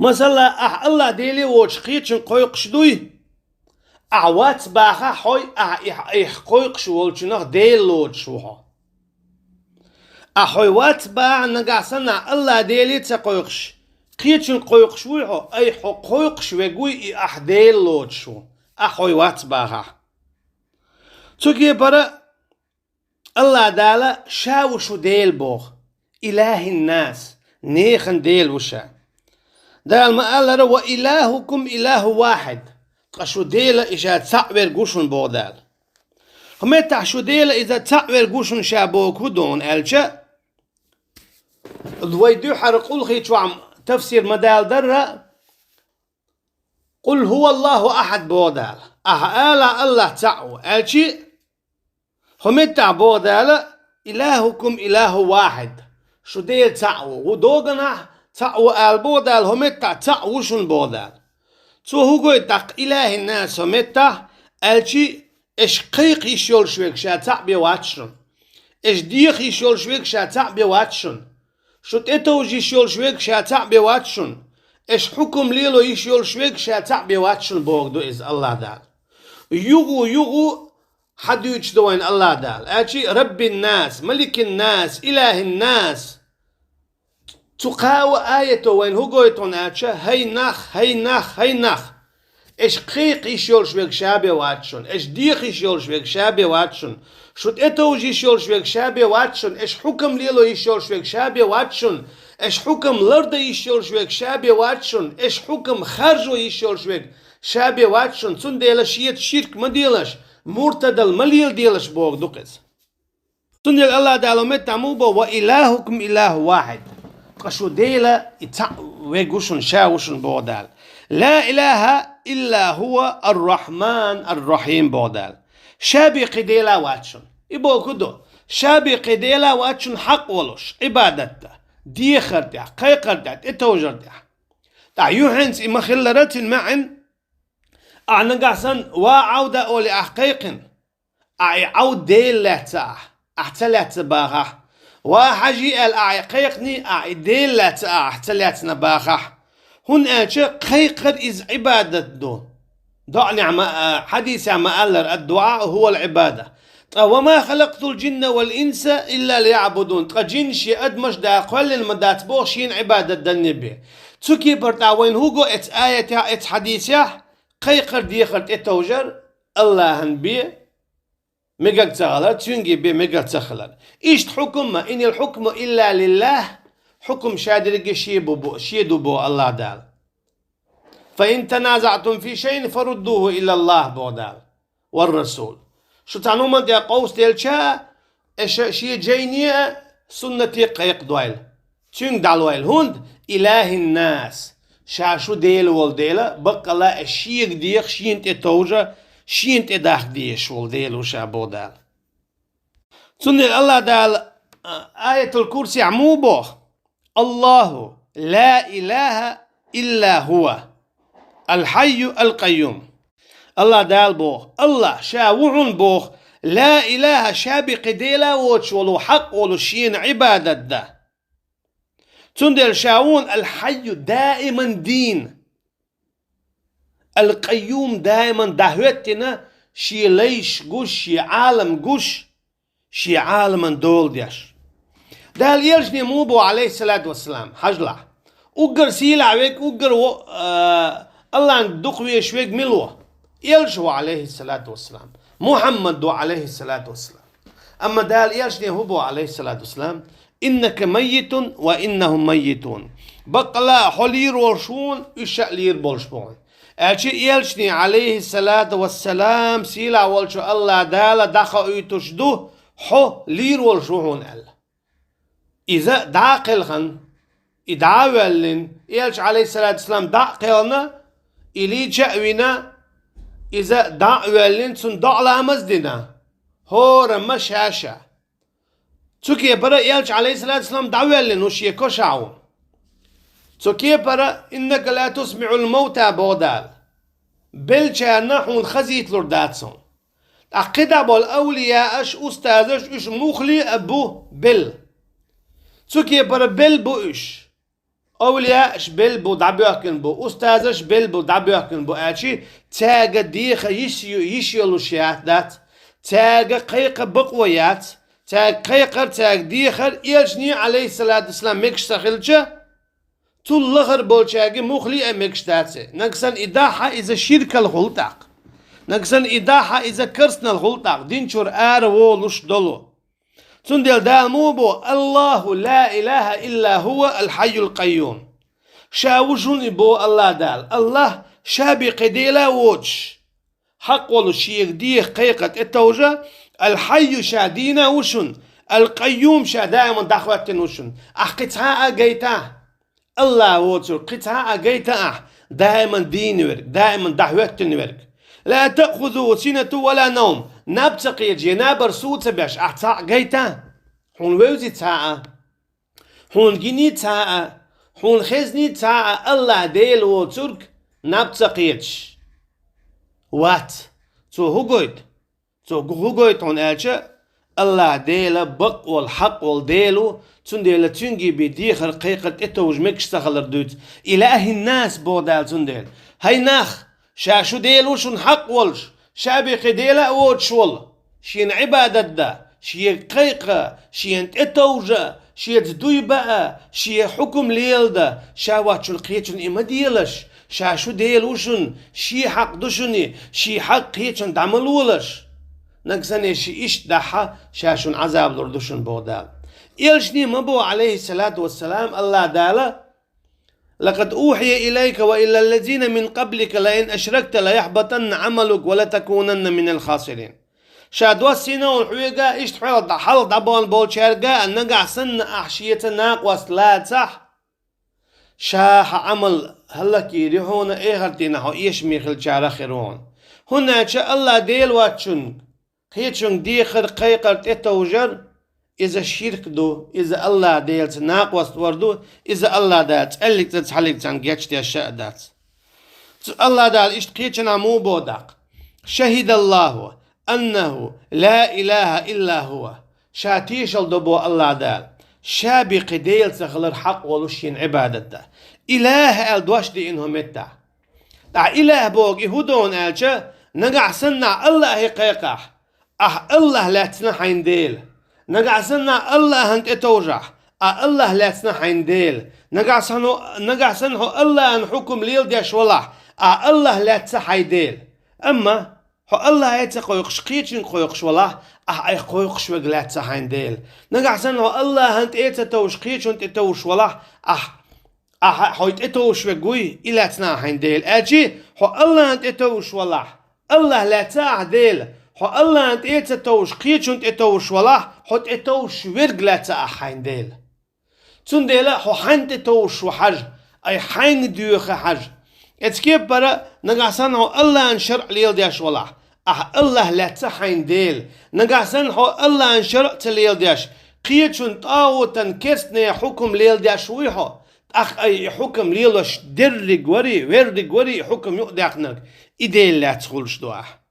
مثلا الله ديلي وش قيتشن قويقش دوي أعوات باخا حوي قويقش والشنخ ديل لود شوها أحوي وات با نقاسنا الله ديلي تقويقش قيتشن قويقش ويحو أي حو قويقش ويقوي ديل لود شو أحوي وات باخا توكي برا الله دالا شاوشو ديل بوخ إله الناس نيخن ديل وشا دال ما قال وإلهكم إله واحد قشو ديلا إذا تعبر قوشن بودال همتا شو ديلا إذا تعبر قوشن شابوك ودون ألشا دويدو حرقول خيتو عم تفسير مدال درة قل هو الله أحد بودال أهالا الله تعو ألشي همتا بودال إلهكم إله واحد شو ديل تعو ودوغنا تعو البودال همتا تعوشن بودال تو هو يتق إله الناس همتا ألشي إش قيق يشول شويك شا تعبي واتشن إش ديخ يشول شويك شا تعبي واتشن شو تتوج يشول شويك شا تعبي واتشن إش حكم ليلو يشول شويك شا تعبي واتشن بوغدو إز الله دال يغو حد يجدوين الله دال ألشي رب الناس ملك الناس إله الناس تقاوى آية وين هو قويتون آتشا هي نخ إش قيق يشول شويك شابي واتشن إش ديخ يشول شويك شابي واتشن شوت إتوج يشول شويك شابي واتشن إش حكم ليلو يشول شويك شابي واتشن إش حكم لرد يشول شويك شابي واتشن إش حكم خرجو يشول شويك شابي واتشن تون ديلا شيت شرك ما ديلاش مرتدل مليل ديلاش بوغ دوكز تون ديل الله دالو متى موبا وإلهكم إله واحد قشو ديلا ويقوشن شاوشن بودال لا إله إلا هو الرحمن الرحيم بودال شابي قديلا واتشن إبو كدو شابي قديلا واتشن حق ولوش عبادته دي خرتح قي خرتح اتوجرتح تع يوحنس إما خلرت المعن أعنا قاسن وعودة أولي أحقيقن عود ديل لهتاح أحتلت باغح وحجي الأعقيقني أعديل لهتاح أحتلت نباغح هن أشياء قيقر إز عبادة دعني حديث عم ألر الدعاء هو العبادة وما خلقت الجن والإنس إلا ليعبدون جن شي أدمش دا قل المدات بوشين عبادة النبي تسكي برتاوين هوغو ات آية ات حديثة قيقر ديخر اتوجر الله هنبي ميقاق تغلر تنجي بي ميقاق تخلر إيش حكم إن الحكم إلا لله حكم شادرق شيدو بو الله دال فإن تنازعتم في شيء فردوه إلى الله بو دال والرسول شو تعنوما دي قوس ديل شا شي جينية سنتي قيق دويل تنج دالويل هند إله الناس شاشو ديل والديلا بقى لا الشيق ديخ شين تتوجه شين تداخ ديش والديل وشا بو دال سنة الله دال آية الكرسي عموبه الله لا إله إلا هو الحي القيوم الله دال بوخ الله شاوعن بوخ لا إله شابق ديلا وش ولو حق ولو شين عبادة ده تندل شاون الحي دائما دين القيوم دائما دهوتنا شي ليش قش شي عالم قش شي عالم دول ديش دال يرجني موبو عليه الصلاة والسلام حجلة أقر سيلا عويك أقر الله دقوي شويك ملوه يلجو عليه الصلاة والسلام محمد دو عليه الصلاة والسلام أما دال يرجني هبو عليه الصلاة والسلام إنك ميت وإنهم ميتون بقلا حلير ورشون إشألير بولشبون أشي يلجني عليه الصلاة والسلام سيلا والشو الله دال دخا يتشدو حو لير ورشون الله إذا داقلغن إدعاولن يلج عليه الصلاة والسلام داقلنا إلي جأونا إذا داقلن سن دعلا مزدنا هو رمشاشا تسوكي برا يلج عليه الصلاة والسلام دعوالن وشي كوشعون تسوكي برا إنك لا تسمع الموتى بودال بلشا نحون خزيت لرداتسون أقدا بالأولياء أش أستاذش إش مخلي أبو بل تسوكي برا بل بوش أولياء شبل بو دعبيوكن بو أستاذ شبل بو دعبيوكن بو أشي تاجا ديخ يشيلو شيات دات تاجا قيقة بقويات تاج قيقر تاج ديخر إيجني عليه الصلاة والسلام مكشتخلجة تلغر بولشاجي مخلي مكشتاتسي نقصن إداحة إذا شركة الغلطاق نقصن إداحة إذا كرسنا الغلطاق دينشور وولوش دولو تندل دال موبو الله لا إله إلا هو الحي القيوم شاوجون بو الله دال الله شابي قديلا ووج حق ولو شيخ ديخ قيقة التوجه الحي شادينا وشن القيوم شا دائما دخواتن وشن قطعة قيتا الله ووتر قطعة قيتا دائما دين ورك دائما دعوتن ورك لا تأخذوا سنة ولا نوم نبتقي جنابر سوت باش أحتاع قيتا هون ويوزي تاعة هون جيني تاعة هون خزني تاعة الله ديل وترك نبتقيش وات تو هو قويت هون ألشا الله ديلا بق والحق والديلو تنديل تنجي بديخر قيقة اتوج مكشتخل ردوت إلهي الناس بودال تنديل هاي ناخ شاشو ديلو شن حق والش شابق ديلا ووتش والله شين عبادة دا شي قيقة شي اتوجة شي تدوي بقى شي حكم ليل دا شاوات شن قيتشن إما ديلش شاشو ديلوشن شي حق دوشني شي حق قيتشن دعملولش نقصني شي إيش دحا شاشون عذاب لردوشن بودال إلشني مبو عليه الصلاة والسلام الله دالا لقد أوحي إليك وإلى الذين من قبلك لئن أشركت ليحبطن عملك ولتكونن من الخاسرين شادوا السنة والحويقة إيش تحيل حل دبون بولشارقة نقع سن أحشية ناقوس لا صح شاح عمل هلكي ريحون إيغرتين هو إيش ميخل شارع خيرون هنا شاء الله ديل واتشن خيتشن ديخر قيقر تتوجر إذا الشرك دو إذا الله ديل تناقوس وردو إذا الله دات ألك تتحلق تنجيش تيشاء دات الله دال إشتقيتنا مو بودق شهد الله أنه لا إله إلا هو شاتيش الدبو الله دال شابق ديل تخلر حق ولوشين عبادته إله الدوش دي إنهم متع دع إله بوغ يهودون ألشا نقع سنع الله قيقح الله لا تنحين ديل نقع سنع الله هنت توجع الله لا تنحين ديل نقع سنحو الله ان حكم ليل ديش والله الله لا تسحي ديل أما هو الله يتقويقش قيتشن قويقش والله أي قويقش وقلا تسحين ديل نقع سنحو الله هنت توش قيتشن تتوش والله حويت اتوش وقوي إلا تنحين ديل أجي هو الله هنت توش والله الله لا تاع ديل هو الله انت اتوش قيتشنت اتوش والله حط اتوش ورقلا تاع حين ديل تون ديلا هو حنت اتوش وحج اي حين ديوخ حج اتكيب برا نقاسن هو الله انشرع ليل دياش والله الله لا تحين ديل نقاسن هو الله انشرع تليل دياش قيتشنت اوتن كيسني حكم ليل دياش ويحو اي حكم ليلوش درق وري حكم يقدحنك ايديل لا تخلش دوح